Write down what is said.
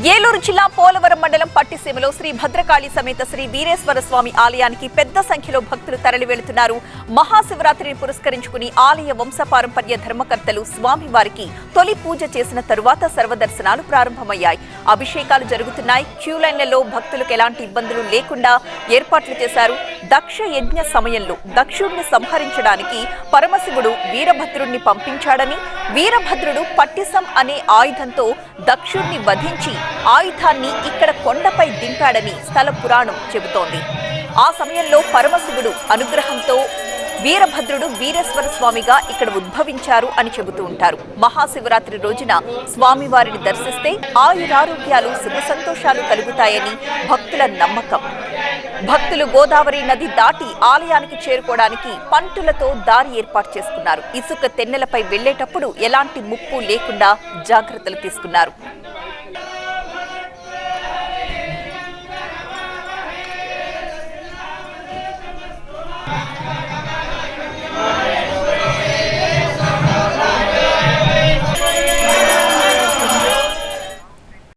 ఏలూరు జిల్లా పోలవరం మండలం పట్టిసీమలో శ్రీ భద్రకాళి సమేత శ్రీ వీరేశ్వర స్వామి ఆలయానికి పెద్ద సంఖ్యలో భక్తులు తరలి వెళుతున్నారు. మహాశివరాత్రిని పురస్కరించుకుని ఆలయ వంశపారంపర్య ధర్మకర్తలు స్వామివారికి తొలి పూజ చేసిన తరువాత సర్వదర్శనాలు ప్రారంభమయ్యాయి. అభిషేకాలు జరుగుతున్నాయి. క్యూ లైన్లలో భక్తులకు ఎలాంటి ఇబ్బందులు లేకుండా ఏర్పాట్లు చేశారు. దక్ష యజ్ఞ సమయంలో దక్షుడిని సంహరించడానికి పరమశివుడు వీరభద్రుడిని పంపించాడని, వీరభద్రుడు పట్టిసం అనే ఆయుధంతో దక్షుడిని వధించి ఆయుధాన్ని ఇక్కడ కొండపై దింపాడని స్థల పురాణం చెబుతోంది. ఆ సమయంలో పరమశివుడు అనుగ్రహంతో వీరభద్రుడు వీరేశ్వర స్వామిగా ఇక్కడ ఉద్భవించారు అని చెబుతూ ఉంటారు. మహాశివరాత్రి రోజున స్వామివారిని దర్శిస్తే ఆయురారోగ్యాలు సుఖ సంతోషాలు కలుగుతాయని భక్తుల నమ్మకం. భక్తులు గోదావరి నది దాటి ఆలయానికి చేరుకోవడానికి పంటులతో దారి ఏర్పాటు చేసుకున్నారు. ఇసుక తెన్నెలపై వెళ్లేటప్పుడు ఎలాంటి ముప్పు లేకుండా జాగ్రత్తలు తీసుకున్నారు.